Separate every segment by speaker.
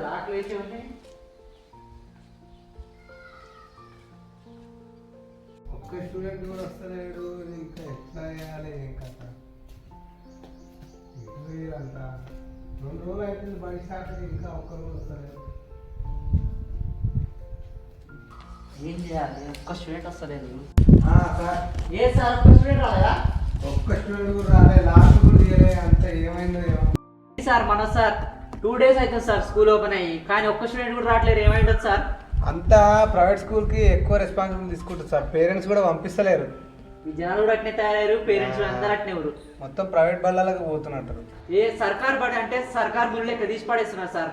Speaker 1: లాక్లు వేసి ఉన్నాయి.
Speaker 2: ఒక్క స్టూడెంట్ కూడా వస్తలేడు, ఇంకా ఎట్లా చేయాలి కథ? అంత 2 రోజులు అవుతుంది బడి స్టార్ట్, ఇంకా ఒక్కరు కూడా వస్తలేరు.
Speaker 1: ఏం చేయాలి? ఒక్క స్టూడెంట్ వస్తలేదు.
Speaker 2: సార్
Speaker 1: ఏ సార్ ఒక్క స్టూడెంట్ రాలేదా?
Speaker 2: ఒక్క స్టూడెంట్ కూడా రాలేదు, లాస్ట్ కూడా తీయలే. అంత ఏమైందో ఏమో
Speaker 1: సార్. మన సార్ 2 days అవుతుంది సార్ స్కూల్ ఓపెన్ అయ్యి, కానీ ఒక్క స్టూడెంట్ కూడా రావట్లేదు. ఏమైండదు సార్?
Speaker 2: అంతా ప్రైవేట్ స్కూల్కి ఎక్కువ రెస్పాన్సిబిలిటీ తీసుకుంటారు సార్. పేరెంట్స్ కూడా పంపిస్తలేరు.
Speaker 1: ఈ జనాలు కూడా అట్నే తయారయ్యారు, పేరెంట్స్ అందరూ అట్నే ఊరు.
Speaker 2: మొత్తం ప్రైవేట్ బళ్ళకి పోతున్నట్టు.
Speaker 1: ఏ సర్కార్ బడి అంటే సర్కార్ బుల్ లెక్క తీసి పడేస్తున్నారు సార్.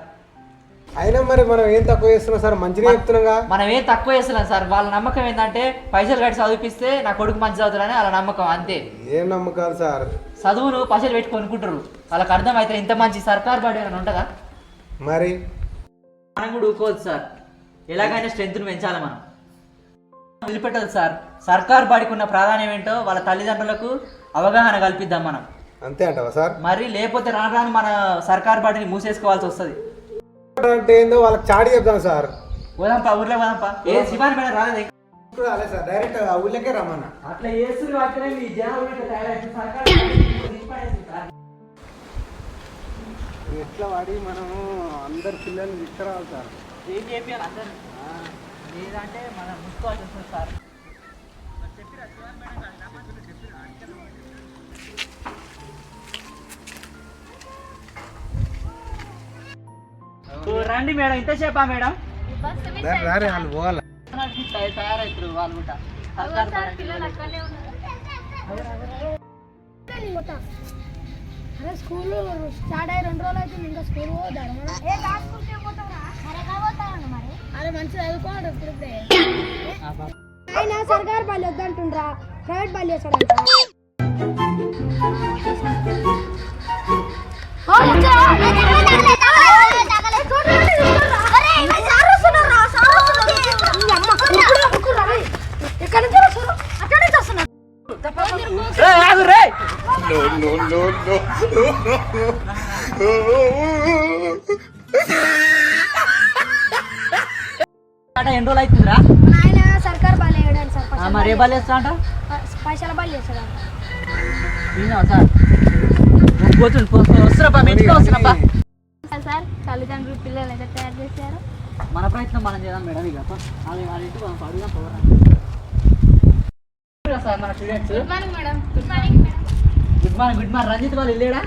Speaker 2: అయినా మరి మనం ఏం తక్కువ చేస్తున్నాం సార్? మంచిగా చెప్తున్నాగా.
Speaker 1: మనం ఏం తక్కువ చేస్తున్నాం సార్. వాళ్ళ నమ్మకం ఏంటంటే పైసలు కట్టి చదివిపిస్తే నా కొడుకు మంచి చదువుతారని వాళ్ళ నమ్మకం, అంతే.
Speaker 2: ఏం నమ్మకాలు సార్?
Speaker 1: చదువును పైసలు పెట్టి కొనుక్కుంటారు. వాళ్ళకి అర్థమైతే ఇంత మంచి సర్కార్ బడి అని ఉంటుందా?
Speaker 2: మరి
Speaker 1: మనం కూడా ఊకోవద్దు సార్. ఎలాగైనా స్ట్రెంత్ను పెంచాలి మనం. వదిలిపెట్టదు సార్. సర్కార్ బడికి ఉన్న ప్రాధాన్యం ఏంటో వాళ్ళ తల్లిదండ్రులకు అవగాహన కల్పిద్దాం మనం.
Speaker 2: అంతే అంటావా సార్?
Speaker 1: మరి లేకపోతే రాను రాను మన సర్కార్ బడిని మూసేసుకోవాల్సి వస్తుంది.
Speaker 2: అంటే ఏందో వాళ్ళకి చాటి చెప్తాను సార్.
Speaker 1: పోదాంపా, ఊర్లో పోదాంపా. ఏ శివాని మేడం రాలేదు
Speaker 2: రాలేదు సార్, డైరెక్ట్ ఆ ఊళ్ళకే రమ్మన్నా.
Speaker 1: అట్లా చేస్తున్న వాటినే మీ జనాలు సర్కార్
Speaker 2: ఎట్లా వాడి మనము అందరు పిల్లల్ని తీసుకురావాలి సార్.
Speaker 1: ఏం చెప్పాను అందరు లేదంటే మనం ముసుకోవాల్సి వస్తుంది సార్. రండి మేడం, ఇంతసేపా మేడం?
Speaker 2: రారే వాళ్ళు పోవాలి.
Speaker 1: తయారవుతారు వాళ్ళు కూడా. సర్కార్
Speaker 3: అరే స్కూల్ స్టార్ట్ అయ్యి 2 రోజులు అవుతుంది, ఇంకా స్కూల్ పోతారు. అరే మంచిగా చదువుకోండి ఇప్పుడే. ఆయన సర్కార్ బలి వద్దంటుండ్రా, ప్రైవేట్ బలి చేస్తాడంట. ఎక్కడ నుంచి వస్తారు? అక్కడ నుంచి వస్తున్నారు.
Speaker 1: ఎన్ని రోజులు అవుతుందిరా?
Speaker 3: ఆయన సర్కార్ బాల్ వేయడానికి సార్.
Speaker 1: మరి ఏ బాల్ వేస్తా అంట?
Speaker 3: పైసల బాల్ చేస్తాడంట.
Speaker 1: సార్ వస్తున్నప్పా, మంచిగా వస్తున్నప్పా.
Speaker 3: సార్ తల్లిదండ్రులు పిల్లలు ఎంత తయారు చేశారు?
Speaker 1: మన ప్రయత్నం మనం చేద్దాం మేడం. ఇక వాళ్ళింటి మనం అడుగుదాం పోరా సార్. మన students
Speaker 3: good morning madam. Good morning madam.
Speaker 1: Good morning. Good morning. Ranjith వాళ్ళు ఇల్లేడా?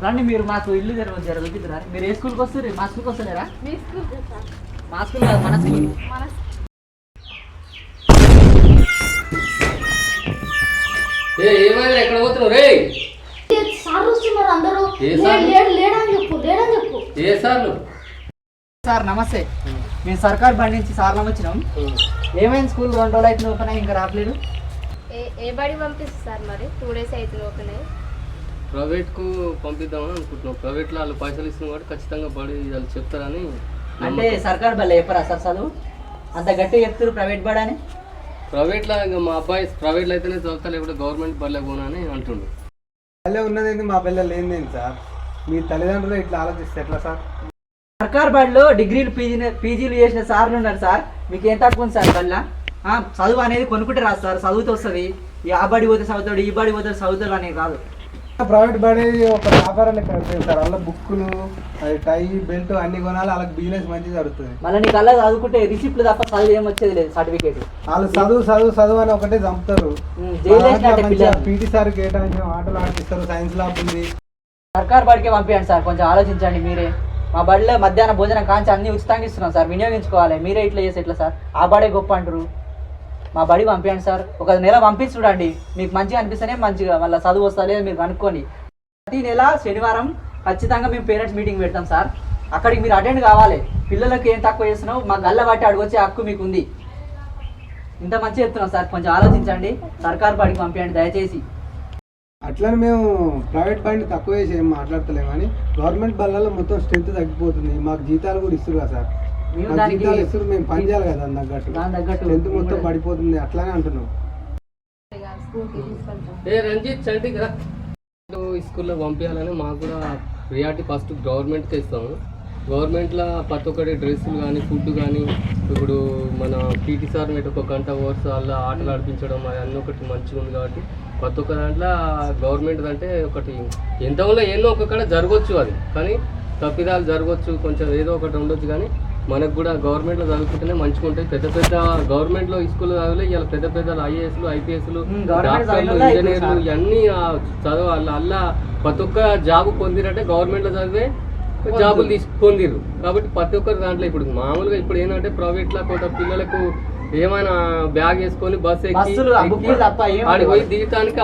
Speaker 1: రండి మీరు మాకు ఇల్లు చూపిద్దురా. మీరు ఏ స్కూల్కి వస్తారు? మా స్కూల్కి వస్తలేరా?
Speaker 3: మీ స్కూల్ సార్.
Speaker 1: మా స్కూల్ కాదు, మన స్కూల్.
Speaker 4: ఏమైనా ఎక్కడ పోతున్నావు రే?
Speaker 3: సార్ వస్తున్నారు అందరూ. లేడని చెప్పు.
Speaker 4: ఏ సార్లు?
Speaker 1: సార్ నమస్తే. మేము సర్కార్ బండి నుంచి సార్లం వచ్చినాం. ఏమైంది స్కూల్ 2 రోజులు అయితే ఓపెన్ అయ్యి ఇంకా రావట్లేదు?
Speaker 3: ఏ బడి పంపిస్తారు సార్? మరి 2 days అవుతుంది ఓపెన్ అయ్యి.
Speaker 4: ప్రైవేట్కు పంపిద్దామని అనుకుంటున్నాం. ప్రైవేట్లో వాళ్ళు పైసలు ఇస్తున్నారు కాబట్టి ఖచ్చితంగా బడి వాళ్ళు చెప్తారని.
Speaker 1: అంటే సర్కార్ బడి చెప్పరా సార్ చదువు? అంత గట్టిగా చెప్తారు ప్రైవేట్ బడి అని.
Speaker 4: ప్రైవేట్లో ఇంకా మా అబ్బాయి ప్రైవేట్లో అయితేనే చదువుతా, లేకపోతే గవర్నమెంట్ బడిలో పోనా అని అంటుండు.
Speaker 2: పల్లె ఉన్నదేంటి, మా పిల్లలు లేనిదేంటి సార్? మీ తల్లిదండ్రులు ఇట్లా ఆలోచిస్తే ఎట్లా సార్?
Speaker 1: సర్కార్ బడిలో డిగ్రీలు పీజీలు చేసిన సార్లు ఉన్నారు సార్. మీకు ఏం తక్కువ ఉంది సార్ వల్ల? చదువు అనేది కొనుక్కుంటే రాదు సార్. చదువుతూ వస్తుంది. ఆ బడి పోతే చదువుతాడు, ఈ బడి పోతే చదువుతాడు అనేది కాదు.
Speaker 2: ప్రైవేట్ బడి ఒక వ్యాపారం లెక్క సార్. వాళ్ళ బుక్కులు, టై, బెల్ట్ అన్ని కొనాలి. వాళ్ళకి బిజినెస్ మంచిగా జరుగుతుంది.
Speaker 1: మళ్ళీ నీకు అలా చదువుకుంటే రిసిప్ట్లు తప్ప చదువు ఏం వచ్చేది లేదు, సర్టిఫికేట్.
Speaker 2: వాళ్ళు చదువు అని ఒకటే చంపుతారు. పీటీ సార్ కేటాయించిన ఆటలు ఆడిపిస్తారు. సైన్స్ ల్యాబ్ ఉంది.
Speaker 1: సర్కార్ బడికే పంపించండి సార్. కొంచెం ఆలోచించండి మీరే. మా బడిలో మధ్యాహ్నం భోజనం కాంచి అన్ని ఉచితంగా ఇస్తున్నాం సార్. వినియోగించుకోవాలి. మీరే ఇట్లా చేసి ఎట్లా సార్? ఆ బడే గొప్ప అంటారు. మా బడి పంపించండి సార్. ఒక నెల పంపించి చూడండి. మీకు మంచిగా అనిపిస్తేనే మంచిగా మళ్ళీ చదువు వస్తా లేదు మీరు కనుక్కోండి. ప్రతి నెల శనివారం ఖచ్చితంగా మేము పేరెంట్స్ మీటింగ్ పెడతాం సార్. అక్కడికి మీరు అటెండ్ కావాలి. పిల్లలకి ఏం తక్కువ చేస్తున్నావు మా గల్ల బట్టి అడిగొచ్చే హక్కు మీకు ఉంది. ఇంత మంచిగా చెప్తున్నాం సార్. కొంచెం ఆలోచించండి. సర్కార్ బడికి పంపించండి దయచేసి.
Speaker 2: అట్లని మేము ప్రైవేట్ బండి తక్కువ చేసి ఏం మాట్లాడతలేము, కానీ గవర్నమెంట్ బళ్ళలో మొత్తం స్ట్రెంత్ తగ్గిపోతుంది. మాకు జీతాలు కూడా ఇస్తారు కదా సార్. జీతాలు ఇస్తారు, మేము పని చేయాలి కదా దాని తగ్గట్టు. స్ట్రెంత్ మొత్తం పడిపోతుంది. అట్లానే అంటున్నాం.
Speaker 4: రంజిత్ చంటికి రా. స్కూల్లో పంపించాలని మాకు కూడా ప్రియారిటీ ఫస్ట్ గవర్నమెంట్కి ఇస్తాము. గవర్నమెంట్లో ప్రతి ఒక్కటి డ్రెస్సులు కానీ ఫుడ్ కానీ ఇప్పుడు మన పీటీ సార్ మీద ఒక గంట ఓవర్స్ అలా ఆటలు ఆడిపించడం అది అన్నీ ఒకటి మంచిగా ఉంది కాబట్టి ప్రతి ఒక్క దాంట్లో గవర్నమెంట్ అంటే ఒకటి ఎంతలో ఎన్నో ఒక్కొక్కడ జరగవచ్చు అది కానీ తప్పిదాలు జరగవచ్చు కొంచెం ఏదో ఒకటి ఉండొచ్చు కానీ మనకు కూడా గవర్నమెంట్లో చదువుకుంటేనే మంచిగా ఉంటాయి. పెద్ద పెద్ద గవర్నమెంట్లో స్కూల్ చదివే ఇలా పెద్ద పెద్ద ఐఏఎస్లు ఐపీఎస్లు డాక్టర్లు ఇంజనీర్లు ఇవన్నీ చదువు అలా ప్రతి ఒక్క జాబ్ పొందిరంటే గవర్నమెంట్లో చదివే జాబులు పొందిరు కాబట్టి ప్రతి ఒక్కరి దాంట్లో ఇప్పుడు మామూలుగా ఇప్పుడు ఏంటంటే ప్రైవేట్లో కొంత పిల్లలకు ఏమైనా బ్యాగ్ వేసుకొని బస్సు ఎక్కి ఆడికి పోయి దిగటానికి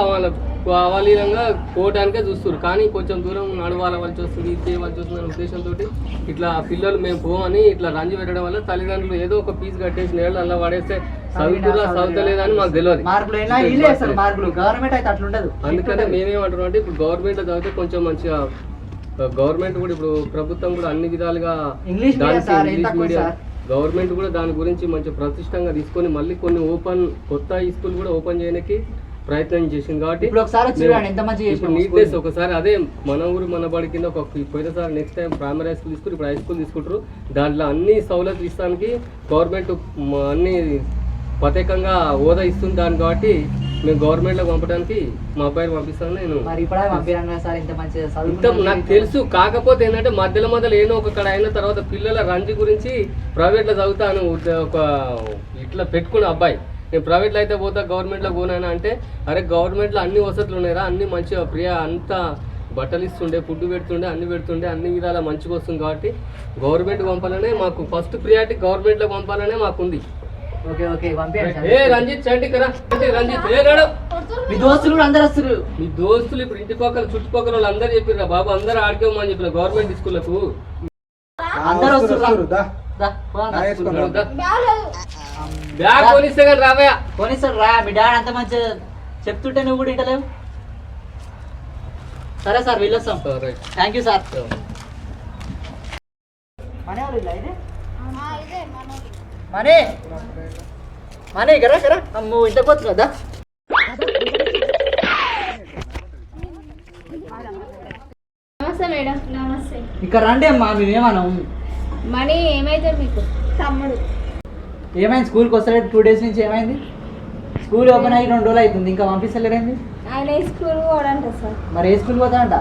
Speaker 4: అవాలీనంగా పోవటానికే చూస్తారు కానీ కొంచెం దూరం నడవాలవలసి వస్తుంది ఇది చేయవలసి వస్తుంది అనే ఉద్దేశంతో ఇట్లా పిల్లలు మేము పోమని ఇట్లా రంజి పెట్టడం వల్ల తల్లిదండ్రులు ఏదో ఒక ఫీజు కట్టేసి నేళ్ళు అలా పడేస్తే చదువుతలేదని మాకు తెలియదు. అందుకనే మేమేమంటున్నాం అంటే ఇప్పుడు గవర్నమెంట్లో చదివితే కొంచెం మంచిగా గవర్నమెంట్ కూడా ఇప్పుడు ప్రభుత్వం కూడా అన్ని విధాలుగా ఇంగ్లీష్ మీడియం గవర్నమెంట్ కూడా దాని గురించి మంచి ప్రతిష్టంగా తీసుకొని మళ్ళీ కొన్ని కొత్త స్కూల్ కూడా ఓపెన్ చేయడానికి ప్రయత్నం చేసింది కాబట్టి ఇప్పుడు నీట్నెస్ ఒకసారి అదే మన ఊరు మన బడి కింద ఒక పోయినసారి నెక్స్ట్ టైం ప్రైమరీ స్కూల్ తీసుకుని ఇప్పుడు హై స్కూల్ తీసుకుంటారు. దాంట్లో అన్ని సౌలతులు ఇస్తానికి గవర్నమెంట్ అన్ని ప్రత్యేకంగా హోదా ఇస్తుంది దాన్ని కాబట్టి మేము గవర్నమెంట్లో పంపడానికి మా అబ్బాయిని పంపిస్తాను. నేను నాకు తెలుసు కాకపోతే ఏంటంటే మధ్యలో ఏదో ఒకక్కడ అయిన తర్వాత పిల్లల రంజి గురించి ప్రైవేట్లో చదువుతాను ఒక ఇట్లా పెట్టుకున్న అబ్బాయి నేను ప్రైవేట్లో అయితే పోతా గవర్నమెంట్లో పోనాను అంటే అరే గవర్నమెంట్లో అన్ని వసతులు ఉన్నాయిరా అన్ని మంచిగా అంతా బట్టలు ఇస్తుండే ఫుడ్ పెడుతుండే అన్ని విధాలా మంచిగా వస్తుంది కాబట్టి గవర్నమెంట్ పంపాలనే మాకు ఫస్ట్ ప్రియారిటీ గవర్నమెంట్లో పంపాలనే మాకుంది. రంజిత్ చండి కదా రంజిత్ మీ దోస్తులు కూడా అందరు వస్తారు మీ దోస్తులు ఇప్పుడు ఇంటి పక్కల చుట్టుపక్కల వాళ్ళు అందరు చెప్పారు బాబు అందరూ ఆడుకోమని చెప్పిన గవర్నమెంట్ స్కూళ్ళకు అందరు వస్తారు. బ్యాగ్ కొనిస్తే కానీ రావయ్యా కొనిస్తాడు రా మీ డాడీ అంత మంచిగా చెప్తుంటే నువ్వు కూడా ఇంటలేవు. సరే సార్ వెళ్ళొస్తాం. Thank you sir. మనీ కరా అమ్మో ఇంత పోతుంది కదా.
Speaker 3: నమస్తే మేడం. నమస్తే.
Speaker 1: ఇక్కడ రండి అమ్మా మేమేమన్నాం
Speaker 3: మనీ ఏమైతే మీకు తమ్ముడు
Speaker 1: ఏమైంది స్కూల్కి వస్తలేదు 2 days నుంచి ఏమైంది? స్కూల్ ఓపెన్ అయ్యి 2 రోజులు అవుతుంది ఇంకా పంపిస్తలేరేంది?
Speaker 3: ఆయన ఏ స్కూల్ పోడంట సార్.
Speaker 1: మరి ఏ స్కూల్ పోతాడంట?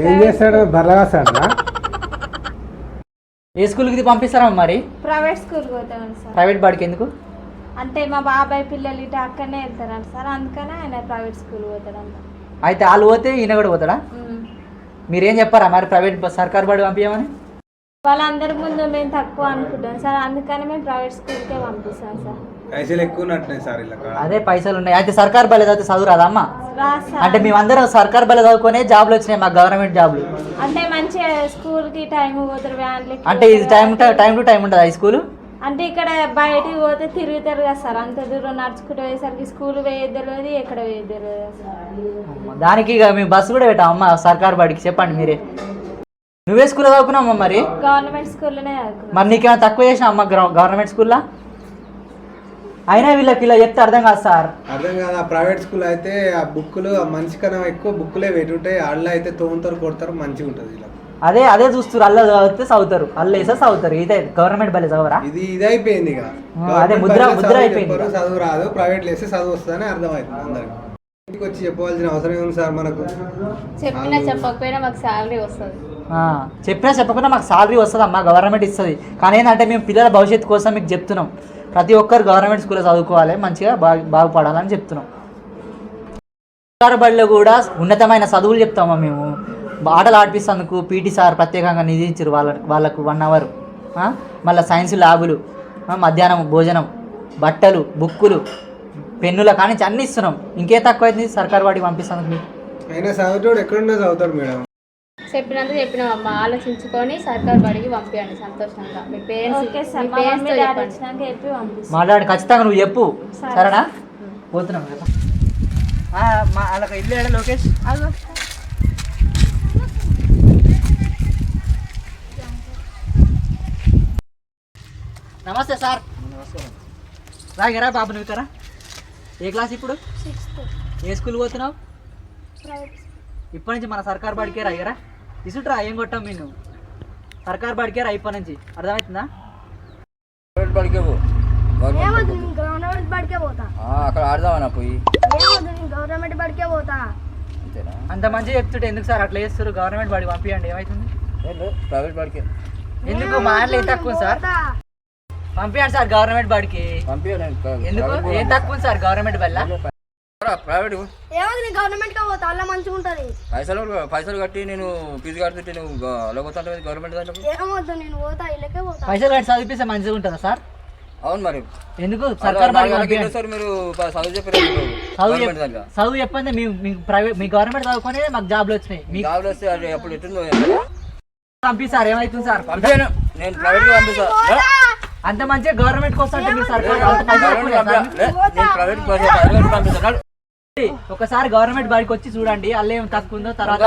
Speaker 2: ఏం చేస్తాడు బర్రగా సార్?
Speaker 1: ఏ స్కూల్కి పంపిస్తారా మరి?
Speaker 3: ప్రైవేట్ స్కూల్ పోతాడు సార్.
Speaker 1: ప్రైవేట్ బాడికి ఎందుకు?
Speaker 3: అంటే మా బాబాయ్ పిల్లలు ఇటు అక్కడనే వెళ్తారంట సార్ అందుకనే ఆయన ప్రైవేట్ స్కూల్ పోతాడంట.
Speaker 1: అయితే వాళ్ళు పోతే ఈయన కూడా పోతాడా? మీరేం చెప్పారా మరి ప్రైవేట్ సర్కారు బడి పంపించమని?
Speaker 3: వాళ్ళందరి ముందు మేము తక్కువ అనుకుంటాం సార్ అందుకని మేము ప్రైవేట్ స్కూల్కే పంపిస్తాం సార్.
Speaker 2: పైసలు ఎక్కువ సార్
Speaker 1: అదే పైసలు ఉన్నాయి. అయితే సర్కారు బలి చదివితే చదువు రాదమ్మా?
Speaker 3: రాదు.
Speaker 1: అంటే మేమందరం సర్కారు బలి చదువుకునే జాబ్లు వచ్చినాయి మాకు గవర్నమెంట్ జాబ్లు.
Speaker 3: అంటే మంచిగా స్కూల్కి టైం పోతారు వ్యాన్లు.
Speaker 1: అంటే ఇది టైం టు టైం ఉంటుంది ఈ స్కూల్.
Speaker 3: అంటే ఇక్కడ బయటికి పోతే తిరుగుతారు కదా సార్ అంత దూరం నడుచుకుంటూ పోయేసరికి స్కూల్ వేయదు తెలియదు ఎక్కడ వేయదు తెలియదు సార్.
Speaker 1: దానికి ఇక మేము బస్సు కూడా పెట్టాం అమ్మ సర్కారు బడికి. చెప్పండి మీరే. నువ్వే స్కూల్లో చదువుకున్నావమ్మా మరి?
Speaker 3: గవర్నమెంట్ స్కూల్లోనే చదువుకున్నాం.
Speaker 1: మరి నీకేమైనా తక్కువ చేసినా అమ్మ గవర్నమెంట్ స్కూల్లో? అయినా వీళ్ళకి ఇలా చెప్తే అర్థం కాదు సార్.
Speaker 2: అర్థం కాదు. ఆ ప్రైవేట్ స్కూల్ అయితే ఆ బుక్కులు మనిషి కన్నా ఎక్కువ బుక్కులే పెట్టుంటాయి. అల్ల అయితే తోముతారు కొడతారు మంచిగా ఉంటుంది. ఇలా
Speaker 1: అదే చూస్తారు. అల్ల చదివితే చదువుతారు అల్ల వేస్తే చదువుతారు. ఇదే గవర్నమెంట్ బలి చదవరా?
Speaker 2: ఇది అయిపోయింది ఇక.
Speaker 1: అదే ముద్ర అయిపోయింది.
Speaker 2: చదువు రాదు ప్రైవేట్ వేస్తే చదువు వస్తుందని అర్థమవుతుంది అందరికి. ఇంటికి వచ్చి చెప్పవలసిన అవసరం ఏముంది సార్ మనకు?
Speaker 3: చెప్పినా చెప్పకపోయినా మాకు శాలరీ వస్తుంది.
Speaker 1: చెప్పినా చెప్పకుండా మాకు శాలరీ వస్తుంది అమ్మా గవర్నమెంట్ ఇస్తుంది. కానీ ఏంటంటే మేము పిల్లల భవిష్యత్తు కోసం మీకు చెప్తున్నాం ప్రతి ఒక్కరు గవర్నమెంట్ స్కూల్లో చదువుకోవాలి మంచిగా బాగుపడాలని చెప్తున్నాం. సర్కారు బడిలో కూడా ఉన్నతమైన చదువులు చెప్తామా మేము. ఆటలు ఆడిపిస్తేందుకు పీటీ సార్ ప్రత్యేకంగా నిధించారు వాళ్ళకు 1 hour. మళ్ళీ సైన్స్ ల్యాబులు, మధ్యాహ్నం భోజనం, బట్టలు, బుక్కులు, పెన్నుల కానీ అన్నీ ఇస్తున్నాం. ఇంకే తక్కువ అయింది సర్కారు వాడికి పంపిస్తాను మీకు.
Speaker 2: అయినా చదువుతాడు ఎక్కడున్నా చదువుతాడు మేడం.
Speaker 5: చెప్పినంత చెప్పినామమ్మా ఆలోచించుకొని సర్కారు బడికి పంపించండి సంతోషంగా. మీ పేరెంట్స్
Speaker 1: మాట్లాడి ఖచ్చితంగా నువ్వు చెప్పు సరేనా? పోతున్నాం వాళ్ళకి ఇల్లు ఏడా లోకేష్? నమస్తే సార్. రాగిరా బాబు నువ్వు ఇక్కడ ఏ క్లాస్ ఇప్పుడు?
Speaker 3: 6th.
Speaker 1: ఏ స్కూల్ పోతున్నావు? ఇప్పటి నుంచి మన సర్కారు బడికే రాగిరా. తీసుట్రా ఏం కొట్టాం మేము సర్కార్ బడికే రా ఇప్పటి నుంచి, అర్థమవుతుందా?
Speaker 6: ప్రైవేట్ బడికే పో.
Speaker 7: ఏమొద్దు నేను గవర్నమెంట్ బడికే పోతా.
Speaker 6: అక్కడ ఆడదామన్నా పోయి.
Speaker 7: ఏమొద్దు నేను గవర్నమెంట్ బడికే పోతా.
Speaker 6: అంతేనా?
Speaker 1: అంత మంచిగా చెప్తుంటే ఎందుకు సార్ అట్లా చేస్తారు? గవర్నమెంట్ బడికి పంపించండి, ఏమవుతుంది?
Speaker 6: ప్రైవేట్ బడికే
Speaker 1: ఎందుకు మా దాంట్లో ఏం తక్కువ ఉంది సార్? పంపించండి సార్ గవర్నమెంట్ బడికి. ఎందుకు ఏం తక్కువ ఉంది సార్ గవర్నమెంట్ బడిలా?
Speaker 6: ప్రైవేట్
Speaker 7: ఏమొద్దు నేను గవర్నమెంట్ కే పోతా, అలా మంచిగా ఉంటది.
Speaker 6: పైసలు కట్టి నేను ఫీజు కడుతుంటే నువ్వు అలా పోతుంటే గవర్నమెంట్ దాంట్లో.
Speaker 7: ఏమొద్దు నేను పోతా, ఇళ్ళకే పోతా.
Speaker 1: పైసలు కట్టి చదివిస్తే మంచిగా ఉంటుందా సార్?
Speaker 6: అవును మరి.
Speaker 1: ఎందుకు సర్కార్ బడికి పంపించండి.
Speaker 6: సార్ మీరు చదువు చెప్పారు
Speaker 1: చదువు చెప్పండి, మీ ప్రైవేట్ మీ గవర్నమెంట్ చదువుకొని మాకు జాబ్లు వచ్చినాయి. మీ
Speaker 6: జాబ్లు వస్తే అది అప్పుడు ఎట్టుందో
Speaker 1: పంపిస్తారు, ఏమవుతుంది సార్?
Speaker 6: పంపాను నేను ప్రైవేట్గా పంపిస్తా.
Speaker 1: అంత మంచిగా గవర్నమెంట్ కోసం అంటే మీరు సర్కార్
Speaker 6: నేను ప్రైవేట్ పంపిస్తాను.
Speaker 1: ఒకసారి గవర్నమెంట్ బడికి వచ్చి చూడండి, అల్ల ఏం తక్కువ ఉందో తర్వాత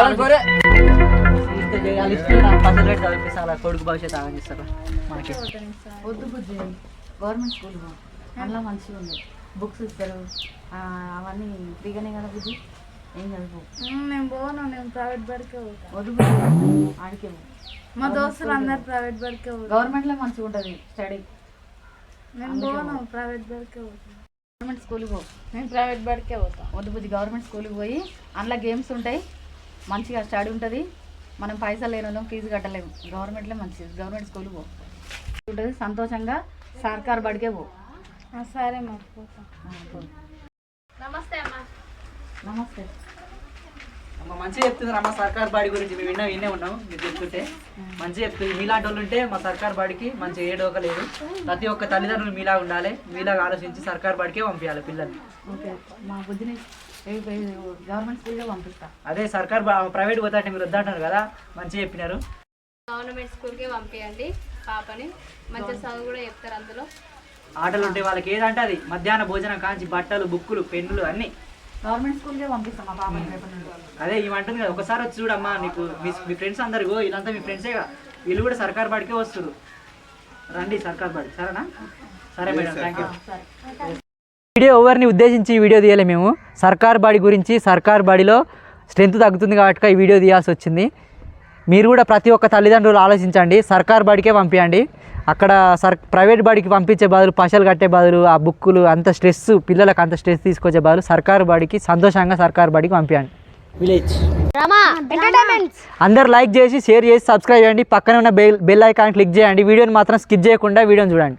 Speaker 1: పైసలు రేట్ చదివిస్తారు, కొడుకు భవిష్యత్తు ఆలోచిస్తారు మనకి.
Speaker 8: వద్దు బుజ్జి, గవర్నమెంట్ స్కూల్ అందులో మంచిగా ఉంది, బుక్స్ ఇస్తారు, అవన్నీ ఫ్రీగానే కదా బుజ్జి, ఏం చదువు.
Speaker 3: నేను పోను, నేను ప్రైవేట్ బడికే పోతా.
Speaker 8: వద్దు బుజ్జి, ఆడికే
Speaker 3: మా దోస్తులు అందరు ప్రైవేట్ బడికే పోతా.
Speaker 8: గవర్నమెంట్లో మంచిగా ఉంటుంది స్టడీ.
Speaker 3: నేను పోను, ప్రైవేట్ బడికే పోతా.
Speaker 8: గవర్నమెంట్ స్కూల్కి పో.
Speaker 3: నేను ప్రైవేట్ బడికే పోతా.
Speaker 8: వద్దు బుజ్జి, గవర్నమెంట్ స్కూల్కి పోయి అందులో గేమ్స్ ఉంటాయి, మంచిగా స్టడీ ఉంటుంది, మనం పైసలు లేని ఫీజు కట్టలేము. గవర్నమెంట్లో మంచిది, గవర్నమెంట్ స్కూల్కి పో ఉంటుంది, సంతోషంగా సర్కార్ బడికే పో.
Speaker 3: సరే మాకు పోతా.
Speaker 5: నమస్తే అమ్మా.
Speaker 8: నమస్తే.
Speaker 1: అమ్మ మంచిగా చెప్తుంది అమ్మ సర్కార్ బడి గురించి, మేము వినే ఉన్నాం మీరు చెప్తుంటే మంచిగా చెప్తుంది. మీలాంటి వాళ్ళు ఉంటే మా సర్కార్ బడికి మంచిగా ఏ డోక లేదు. ప్రతి ఒక్క తల్లిదండ్రులు మీలా ఉండాలి, మీలాగా ఆలోచించి సర్కార్ బడికే పంపించాలి పిల్లల్ని.
Speaker 8: ఓకే, మా బుద్ధిని గవర్నమెంట్ స్కూల్గా పంపిస్తా.
Speaker 1: అదే సర్కార్ ప్రైవేట్ పోతాంటే మీరు వద్దంటారు కదా, మంచిగా చెప్పినారు.
Speaker 5: గవర్నమెంట్ స్కూల్కే పంపించండి పాపని, మంచిగా చదువు కూడా చెప్తారు. అందులో
Speaker 1: ఆటలు ఉంటే వాళ్ళకి ఏదంటే అది, మధ్యాహ్న భోజనం కాంచి బట్టలు, బుక్కులు, పెన్నులు అన్నీ
Speaker 8: గవర్నమెంట్ స్కూల్కే పంపిస్తాం మా పాపని రేపటి నుండి.
Speaker 1: అదే ఇవంటుంది కదా, ఒకసారి వచ్చి చూడమ్మా, నీకు మీ ఫ్రెండ్స్ అందరు వీళ్ళంతా మీ ఫ్రెండ్సే కదా, వీళ్ళు కూడా సర్కార్ బడికే వస్తారు, రండి సర్కార్ బడి. సరేనా? సరే మేడం, థ్యాంక్ యూ. వీడియో ఎవరిని ఉద్దేశించి ఈ వీడియో తీయాలి మేము, సర్కార్ బడి గురించి. సర్కార్ బడిలో స్ట్రెంత్ తగ్గుతుంది కాబట్టి ఈ వీడియో తీయాల్సి వచ్చింది. మీరు కూడా ప్రతి ఒక్క తల్లిదండ్రులు ఆలోచించండి, సర్కార్ బడికే పంపించండి. అక్కడ ప్రైవేట్ బడికి పంపించే బదులు, పైసలు కట్టే బదులు, ఆ బుక్కులు అంత స్ట్రెస్, పిల్లలకు అంత స్ట్రెస్ తీసుకొచ్చే బదులు సర్కార్ బడికి సంతోషంగా సర్కార్ బడికి పంపించండి. విలేజ్ అందరు లైక్ చేసి, షేర్ చేసి, సబ్స్క్రైబ్ చేయండి. పక్కన ఉన్న బెల్ ఐకాన్ క్లిక్ చేయండి. వీడియోని మాత్రం స్కిప్ చేయకుండా వీడియోని చూడండి.